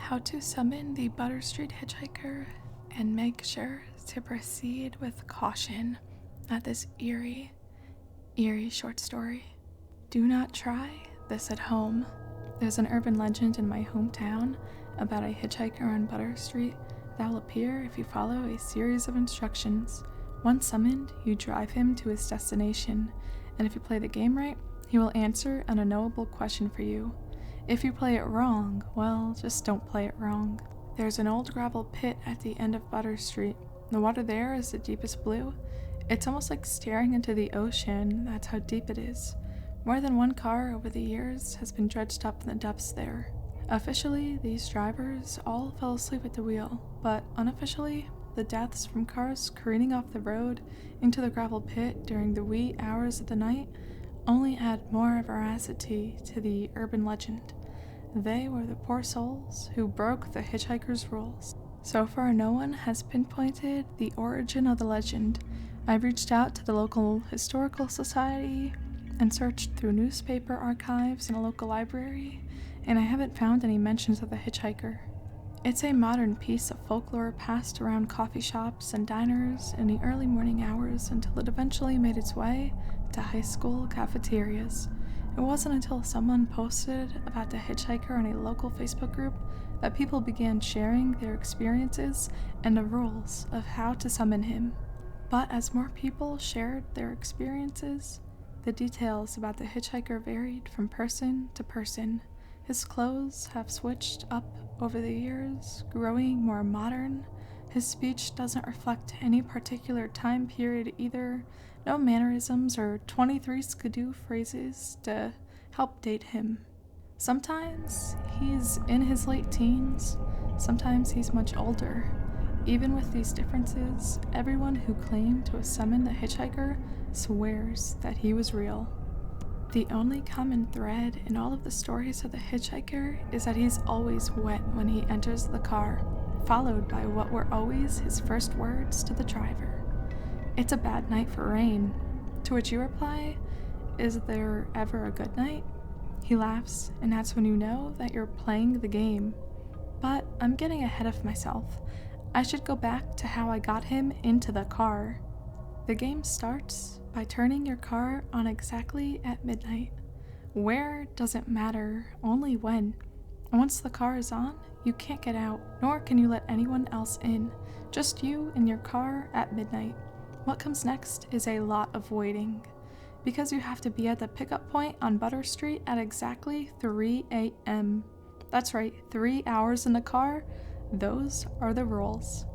How to summon the Butter Street Hitchhiker and make sure to proceed with caution at this eerie short story. Do not try this at home. There's an urban legend in my hometown about a hitchhiker on Butter Street that will appear if you follow a series of instructions. Once summoned, you drive him to his destination, and if you play the game right, he will answer an unknowable question for you. If you play it wrong, well, just don't play it wrong. There's an old gravel pit at the end of Butter Street. The water there is the deepest blue. It's almost like staring into the ocean, that's how deep it is. More than one car over the years has been dredged up in the depths there. Officially, these drivers all fell asleep at the wheel, but unofficially, the deaths from cars careening off the road into the gravel pit during the wee hours of the night only add more veracity to the urban legend. They were the poor souls who broke the hitchhiker's rules. So far, no one has pinpointed the origin of the legend. I've reached out to the local historical society and searched through newspaper archives in a local library, and I haven't found any mentions of the hitchhiker. It's a modern piece of folklore passed around coffee shops and diners in the early morning hours until it eventually made its way to high school cafeterias. It wasn't until someone posted about the hitchhiker on a local Facebook group that people began sharing their experiences and the rules of how to summon him. But as more people shared their experiences, the details about the hitchhiker varied from person to person. His clothes have switched up over the years, growing more modern. His speech doesn't reflect any particular time period either. No mannerisms or 23 skidoo phrases to help date him. Sometimes he's in his late teens, sometimes he's much older. Even with these differences, everyone who claimed to have summoned the hitchhiker swears that he was real. The only common thread in all of the stories of the hitchhiker is that he's always wet when he enters the car, followed by what were always his first words to the driver. "It's a bad night for rain." To which you reply, "Is there ever a good night?" He laughs, and that's when you know that you're playing the game. But I'm getting ahead of myself. I should go back to how I got him into the car. The game starts by turning your car on exactly at midnight. Where doesn't matter, only when. And once the car is on, you can't get out, nor can you let anyone else in. Just you and your car at midnight. What comes next is a lot of waiting, because you have to be at the pickup point on Butter Street at exactly 3 a.m. That's right, 3 hours in the car. Those are the rules.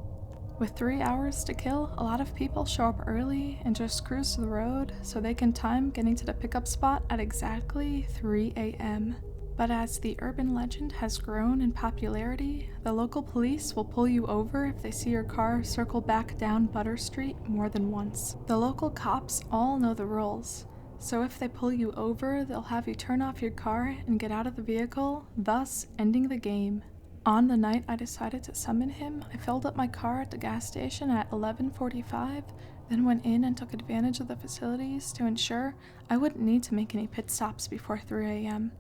With 3 hours to kill, a lot of people show up early and just cruise to the road so they can time getting to the pickup spot at exactly 3 a.m. But as the urban legend has grown in popularity, the local police will pull you over if they see your car circle back down Butter Street more than once. The local cops all know the rules, so if they pull you over, they'll have you turn off your car and get out of the vehicle, thus ending the game. On the night I decided to summon him, I filled up my car at the gas station at 11:45, then went in and took advantage of the facilities to ensure I wouldn't need to make any pit stops before 3 a.m.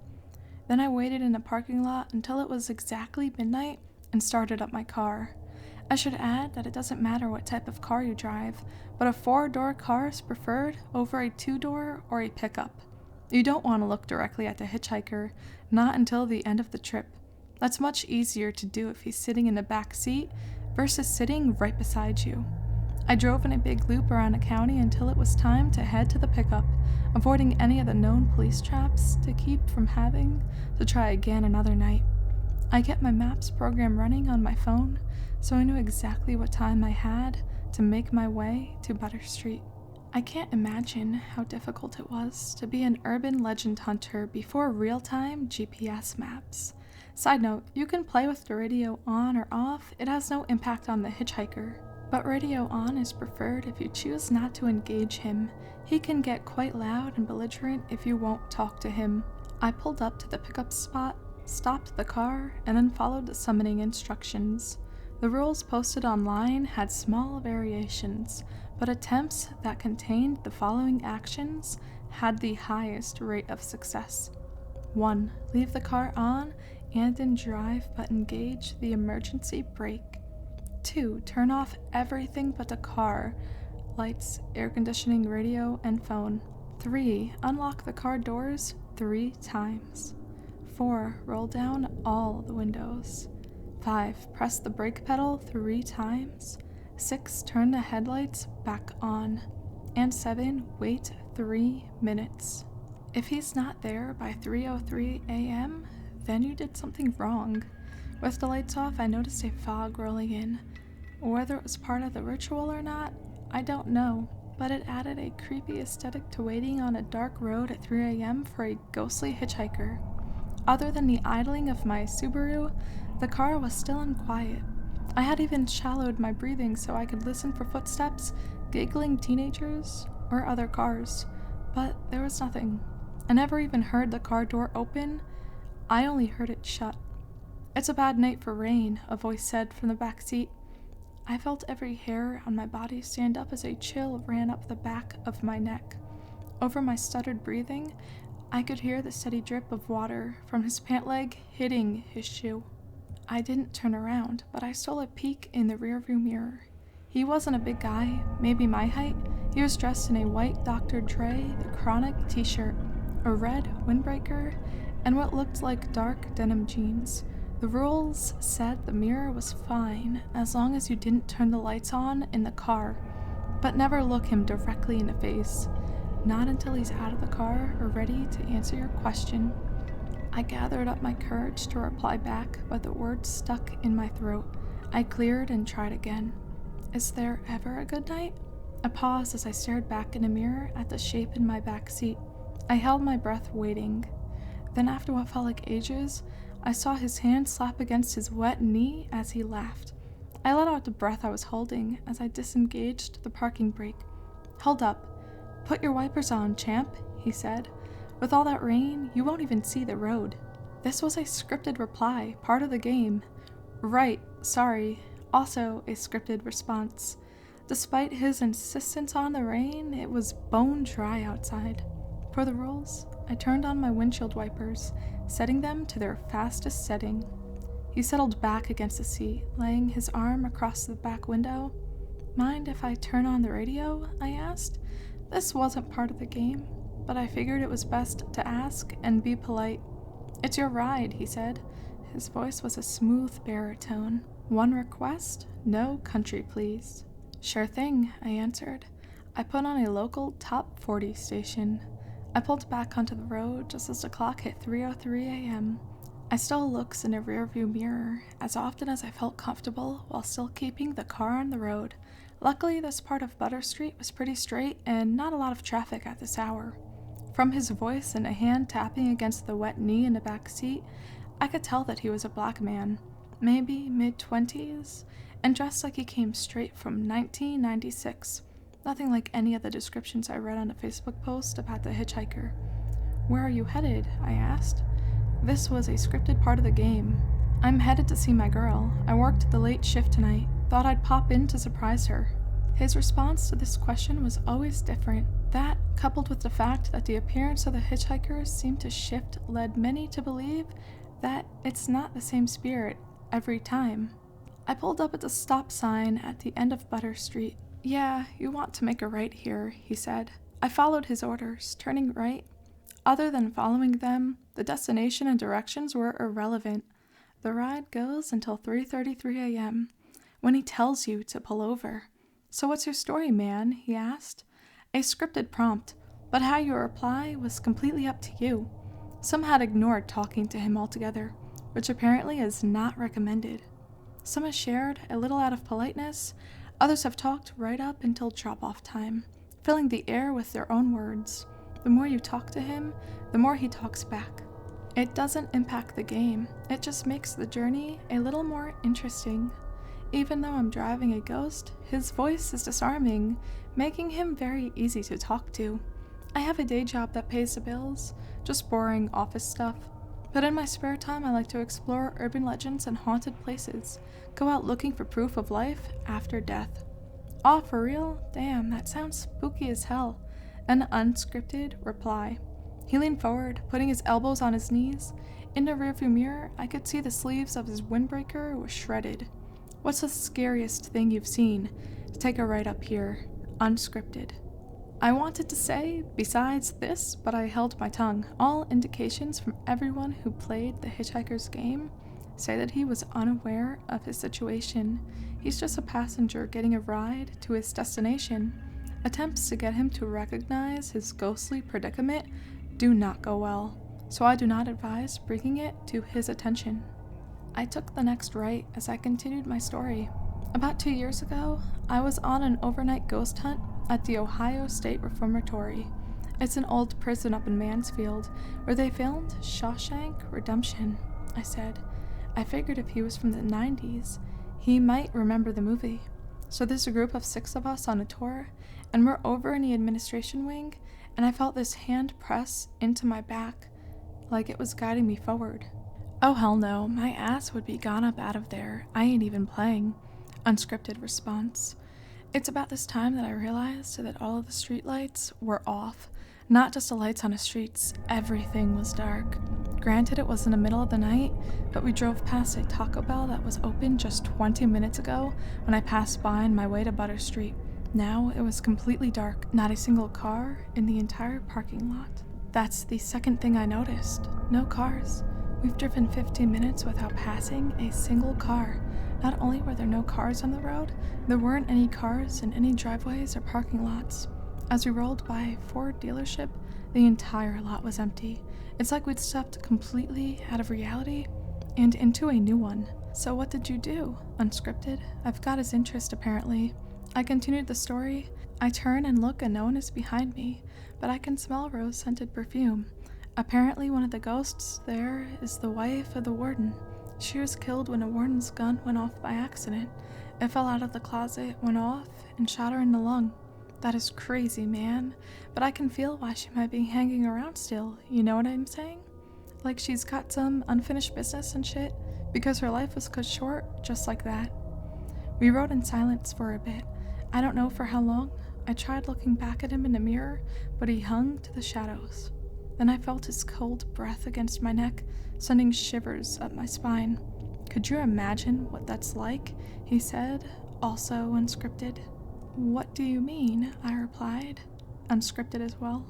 Then I waited in a parking lot until it was exactly midnight and started up my car. I should add that it doesn't matter what type of car you drive, but a 4-door car is preferred over a 2-door or a pickup. You don't want to look directly at the hitchhiker, not until the end of the trip. That's much easier to do if he's sitting in the back seat versus sitting right beside you. I drove in a big loop around the county until it was time to head to the pickup, avoiding any of the known police traps to keep from having to try again another night. I kept my maps program running on my phone, so I knew exactly what time I had to make my way to Butter Street. I can't imagine how difficult it was to be an urban legend hunter before real-time GPS maps. Side note, you can play with the radio on or off, it has no impact on the hitchhiker. But radio on is preferred if you choose not to engage him. He can get quite loud and belligerent if you won't talk to him. I pulled up to the pickup spot, stopped the car, and then followed the summoning instructions. The rules posted online had small variations, but attempts that contained the following actions had the highest rate of success. 1. Leave the car on and in drive but engage the emergency brake. 2. Turn off everything but the car, lights, air conditioning, radio, and phone. 3. Unlock the car doors 3 times. 4. Roll down all the windows. 5. Press the brake pedal 3 times. 6. Turn the headlights back on. And 7. Wait 3 minutes. If he's not there by 3:03 a.m., then you did something wrong. With the lights off, I noticed a fog rolling in. Whether it was part of the ritual or not, I don't know, but it added a creepy aesthetic to waiting on a dark road at 3 a.m. for a ghostly hitchhiker. Other than the idling of my Subaru, the car was still and quiet. I had even shallowed my breathing so I could listen for footsteps, giggling teenagers, or other cars, but there was nothing. I never even heard the car door open. I only heard it shut. "It's a bad night for rain," a voice said from the back seat. I felt every hair on my body stand up as a chill ran up the back of my neck. Over my stuttered breathing, I could hear the steady drip of water from his pant leg hitting his shoe. I didn't turn around, but I stole a peek in the rearview mirror. He wasn't a big guy, maybe my height. He was dressed in a white Dr. Dre The Chronic t-shirt, a red windbreaker, and what looked like dark denim jeans. The rules said the mirror was fine as long as you didn't turn the lights on in the car, but never look him directly in the face. Not until he's out of the car or ready to answer your question. I gathered up my courage to reply back, but the words stuck in my throat. I cleared and tried again. "Is there ever a good night?" I paused as I stared back in the mirror at the shape in my back seat. I held my breath waiting. Then after what felt like ages, I saw his hand slap against his wet knee as he laughed. I let out the breath I was holding as I disengaged the parking brake. "Hold up. Put your wipers on, champ," he said. "With all that rain, you won't even see the road." This was a scripted reply, part of the game. "Right, sorry," also a scripted response. Despite his insistence on the rain, it was bone dry outside. For the rules, I turned on my windshield wipers, setting them to their fastest setting. He settled back against the seat, laying his arm across the back window. "Mind if I turn on the radio?" I asked. This wasn't part of the game, but I figured it was best to ask and be polite. "It's your ride," he said. His voice was a smooth baritone. "One request? No country, please." "Sure thing," I answered. I put on a local top 40 station. I pulled back onto the road just as the clock hit 3:03 a.m. I stole looks in a rearview mirror as often as I felt comfortable while still keeping the car on the road. Luckily, this part of Butter Street was pretty straight and not a lot of traffic at this hour. From his voice and a hand tapping against the wet knee in the back seat, I could tell that he was a black man, maybe mid-20s, and dressed like he came straight from 1996. Nothing like any of the descriptions I read on a Facebook post about the hitchhiker. "Where are you headed?" I asked. This was a scripted part of the game. "I'm headed to see my girl. I worked the late shift tonight. Thought I'd pop in to surprise her." His response to this question was always different. That, coupled with the fact that the appearance of the hitchhikers seemed to shift, led many to believe that it's not the same spirit every time. I pulled up at the stop sign at the end of Butter Street. "Yeah, you want to make a right here," he said. I followed his orders, turning right. Other than following them, the destination and directions were irrelevant. The ride goes until 3:33 a.m., when he tells you to pull over. "So what's your story, man?" he asked. A scripted prompt, but how you reply was completely up to you. Some had ignored talking to him altogether, which apparently is not recommended. Some have shared a little out of politeness. Others have talked right up until drop-off time, filling the air with their own words. The more you talk to him, the more he talks back. It doesn't impact the game, it just makes the journey a little more interesting. Even though I'm driving a ghost, his voice is disarming, making him very easy to talk to. I have a day job that pays the bills, just boring office stuff. But in my spare time, I like to explore urban legends and haunted places, go out looking for proof of life after death. "Aw, for real? Damn, that sounds spooky as hell." An unscripted reply. He leaned forward, putting his elbows on his knees. In the rearview mirror, I could see the sleeves of his windbreaker were shredded. What's the scariest thing you've seen? Take a right up here. Unscripted. I wanted to say, besides this, but I held my tongue. All indications from everyone who played the Hitchhiker's game say that he was unaware of his situation. He's just a passenger getting a ride to his destination. Attempts to get him to recognize his ghostly predicament do not go well, so I do not advise bringing it to his attention. I took the next right as I continued my story. About 2 years ago, I was on an overnight ghost hunt at the Ohio State Reformatory. It's an old prison up in Mansfield where they filmed Shawshank Redemption, I said. I figured if he was from the 90s, he might remember the movie. So there's a group of 6 of us on a tour, and we're over in the administration wing, and I felt this hand press into my back, like it was guiding me forward. Oh hell no, my ass would be gone up out of there. I ain't even playing. Unscripted response. It's about this time that I realized that all of the street lights were off. Not just the lights on the streets, everything was dark. Granted, it was in the middle of the night, but we drove past a Taco Bell that was open just 20 minutes ago when I passed by on my way to Butter Street. Now it was completely dark, not a single car in the entire parking lot. That's the second thing I noticed. No cars. We've driven 15 minutes without passing a single car. Not only were there no cars on the road, there weren't any cars in any driveways or parking lots. As we rolled by a Ford dealership, the entire lot was empty. It's like we'd stepped completely out of reality and into a new one. So what did you do? Unscripted. I've got his interest apparently. I continued the story. I turn and look and no one is behind me, but I can smell rose-scented perfume. Apparently one of the ghosts there is the wife of the warden. She was killed when a warden's gun went off by accident. It fell out of the closet, went off, and shot her in the lung. That is crazy, man. But I can feel why she might be hanging around still, you know what I'm saying? Like she's got some unfinished business and shit, because her life was cut short just like that. We rode in silence for a bit. I don't know for how long. I tried looking back at him in the mirror, but he hung to the shadows. Then I felt his cold breath against my neck, sending shivers up my spine. Could you imagine what that's like? He said, also unscripted. What do you mean? I replied, unscripted as well.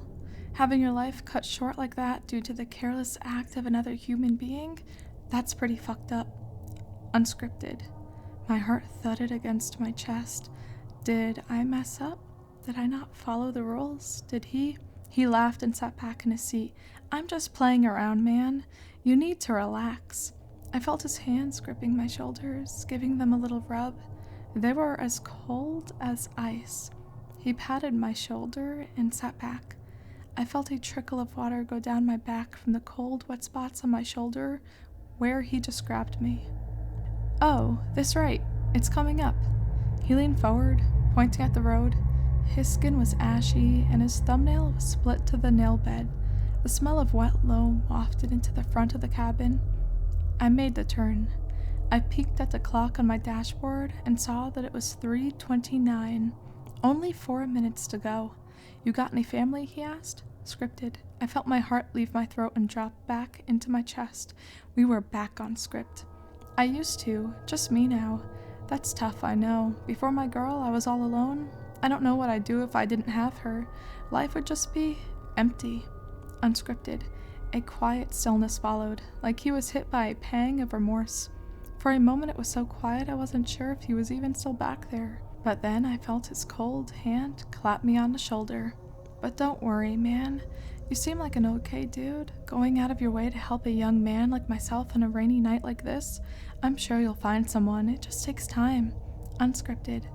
Having your life cut short like that due to the careless act of another human being? That's pretty fucked up. Unscripted. My heart thudded against my chest. Did I mess up? Did I not follow the rules? Did he? He laughed and sat back in his seat. I'm just playing around, man. You need to relax. I felt his hands gripping my shoulders, giving them a little rub. They were as cold as ice. He patted my shoulder and sat back. I felt a trickle of water go down my back from the cold, wet spots on my shoulder where he just grabbed me. Oh, this right. It's coming up. He leaned forward, pointing at the road. His skin was ashy, and his thumbnail was split to the nail bed. The smell of wet loam wafted into the front of the cabin. I made the turn. I peeked at the clock on my dashboard and saw that it was 3:29. Only 4 minutes to go. You got any family? He asked. Scripted. I felt my heart leave my throat and drop back into my chest. We were back on script. I used to. Just me now. That's tough, I know. Before my girl, I was all alone. I don't know what I'd do if I didn't have her. Life would just be empty. Unscripted. A quiet stillness followed, like he was hit by a pang of remorse. For a moment it was so quiet I wasn't sure if he was even still back there. But then I felt his cold hand clap me on the shoulder. But don't worry, man. You seem like an okay dude, going out of your way to help a young man like myself on a rainy night like this. I'm sure you'll find someone. It just takes time. Unscripted.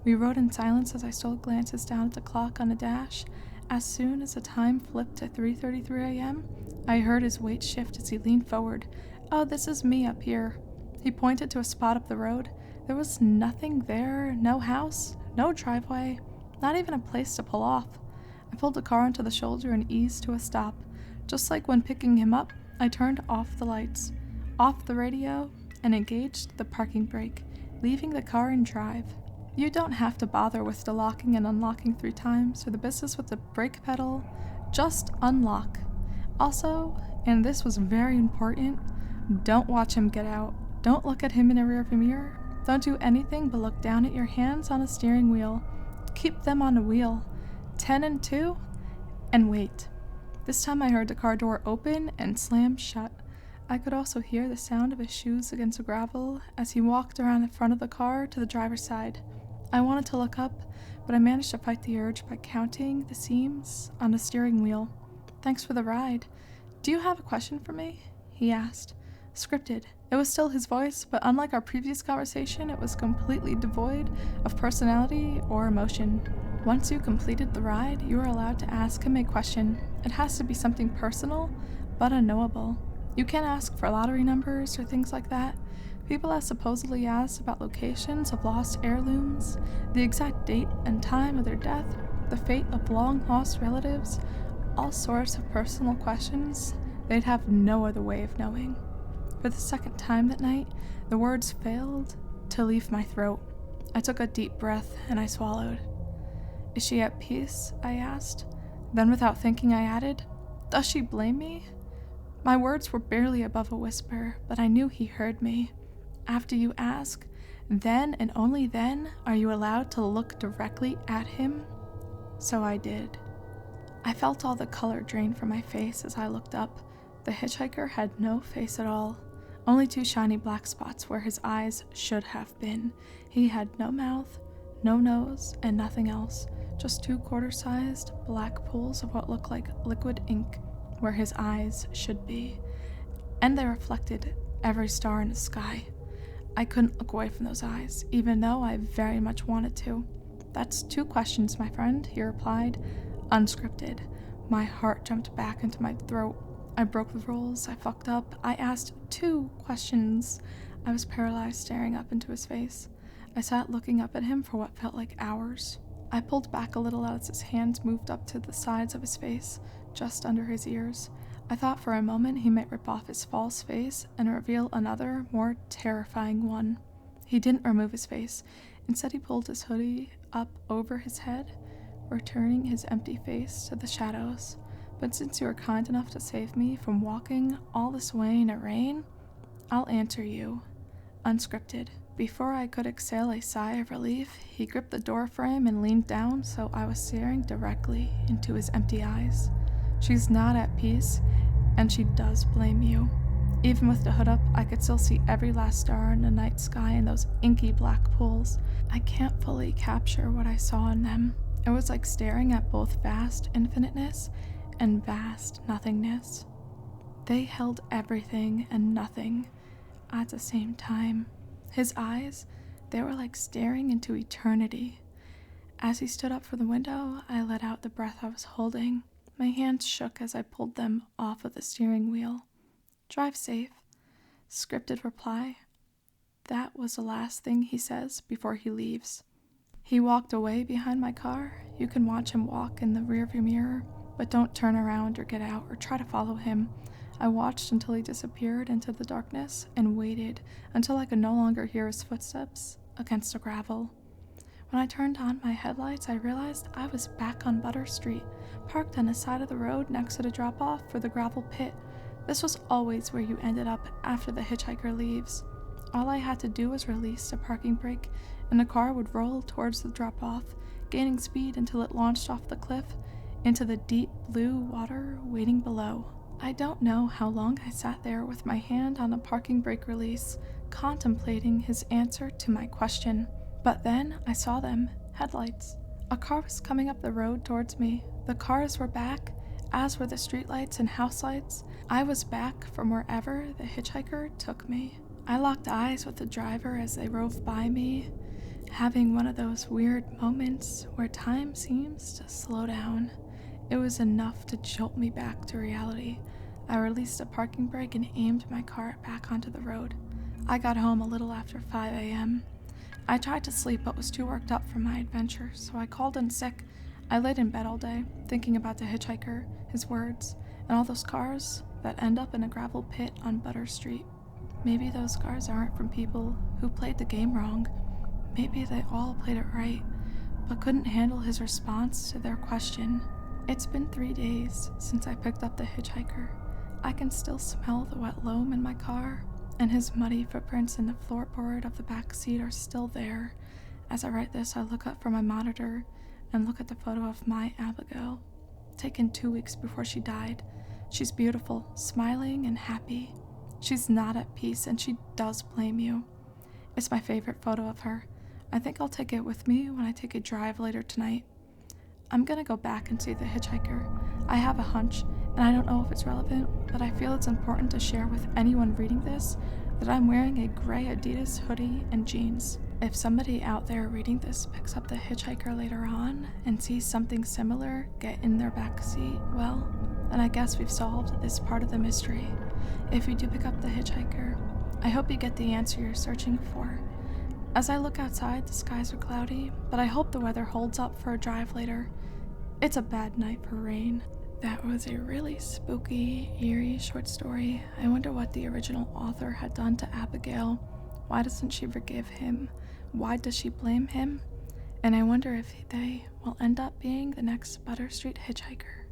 We rode in silence as I stole glances down at the clock on the dash. As soon as the time flipped to 3:33 a.m., I heard his weight shift as he leaned forward. Oh, this is me up here. He pointed to a spot up the road. There was nothing there, no house, no driveway, not even a place to pull off. I pulled the car onto the shoulder and eased to a stop. Just like when picking him up, I turned off the lights, off the radio, and engaged the parking brake, leaving the car in drive. You don't have to bother with the locking and unlocking 3 times or the business with the brake pedal. Just unlock. Also, and this was very important, don't watch him get out. Don't look at him in a rearview mirror. Don't do anything but look down at your hands on a steering wheel. Keep them on the wheel. 10 and 2, and wait. This time I heard the car door open and slam shut. I could also hear the sound of his shoes against the gravel as he walked around the front of the car to the driver's side. I wanted to look up, but I managed to fight the urge by counting the seams on the steering wheel. Thanks for the ride. Do you have a question for me? He asked. Scripted. It was still his voice, but unlike our previous conversation, it was completely devoid of personality or emotion. Once you completed the ride, you are allowed to ask him a question. It has to be something personal, but unknowable. You can't ask for lottery numbers or things like that. People have supposedly asked about locations of lost heirlooms, the exact date and time of their death, the fate of long-lost relatives, all sorts of personal questions they'd have no other way of knowing. For the second time that night, the words failed to leave my throat. I took a deep breath and I swallowed. Is she at peace? I asked. Then without thinking I added, does she blame me? My words were barely above a whisper, but I knew he heard me. After you ask, then and only then are you allowed to look directly at him. So I did. I felt all the color drain from my face as I looked up. The hitchhiker had no face at all. Only 2 shiny black spots where his eyes should have been. He had no mouth, no nose, and nothing else. Just 2 quarter-sized black pools of what looked like liquid ink where his eyes should be. And they reflected every star in the sky. I couldn't look away from those eyes, even though I very much wanted to. That's 2 questions, my friend, he replied, unscripted. My heart jumped back into my throat. I broke the rules, I fucked up, I asked 2 questions. I was paralyzed, staring up into his face. I sat looking up at him for what felt like hours. I pulled back a little as his hands moved up to the sides of his face, just under his ears. I thought for a moment he might rip off his false face and reveal another, more terrifying one. He didn't remove his face. Instead, he pulled his hoodie up over his head, returning his empty face to the shadows. But since you were kind enough to save me from walking all this way in the rain, I'll answer you. Unscripted. Before I could exhale a sigh of relief, he gripped the door frame and leaned down so I was staring directly into his empty eyes. She's not at peace, and she does blame you. Even with the hood up, I could still see every last star in the night sky and those inky black pools. I can't fully capture what I saw in them. It was like staring at both vast infiniteness and vast nothingness. They held everything and nothing at the same time. His eyes, they were like staring into eternity. As he stood up from the window, I let out the breath I was holding. My hands shook as I pulled them off of the steering wheel. Drive safe. Scripted reply. That was the last thing he says before he leaves. He walked away behind my car. You can watch him walk in the rearview mirror, but don't turn around or get out or try to follow him. I watched until he disappeared into the darkness and waited until I could no longer hear his footsteps against the gravel. When I turned on my headlights, I realized I was back on Butter Street, parked on the side of the road next to the drop-off for the gravel pit. This was always where you ended up after the hitchhiker leaves. All I had to do was release the parking brake, and the car would roll towards the drop-off, gaining speed until it launched off the cliff into the deep blue water waiting below. I don't know how long I sat there with my hand on the parking brake release, contemplating his answer to my question. But then I saw them, headlights. A car was coming up the road towards me. The cars were back, as were the streetlights and house lights. I was back from wherever the hitchhiker took me. I locked eyes with the driver as they drove by me, having one of those weird moments where time seems to slow down. It was enough to jolt me back to reality. I released the parking brake and aimed my car back onto the road. I got home a little after 5 a.m. I tried to sleep but was too worked up from my adventure, so I called in sick. I laid in bed all day, thinking about the hitchhiker, his words, and all those cars that end up in a gravel pit on Butter Street. Maybe those cars aren't from people who played the game wrong. Maybe they all played it right, but couldn't handle his response to their question. It's been 3 days since I picked up the hitchhiker. I can still smell the wet loam in my car, and his muddy footprints in the floorboard of the back seat are still there. As I write this, I look up from my monitor and look at the photo of my Abigail, taken 2 weeks before she died. She's beautiful, smiling, and happy. She's not at peace, and she does blame you. It's my favorite photo of her. I think I'll take it with me when I take a drive later tonight. I'm gonna go back and see the hitchhiker. I have a hunch, and I don't know if it's relevant, but I feel it's important to share with anyone reading this that I'm wearing a gray Adidas hoodie and jeans. If somebody out there reading this picks up the hitchhiker later on and sees something similar get in their backseat, well, then I guess we've solved this part of the mystery. If you do pick up the hitchhiker, I hope you get the answer you're searching for. As I look outside, the skies are cloudy, but I hope the weather holds up for a drive later. It's a bad night for rain. That was a really spooky, eerie short story. I wonder what the original author had done to Abigail. Why doesn't she forgive him? Why does she blame him? And I wonder if they will end up being the next Butter Street hitchhiker.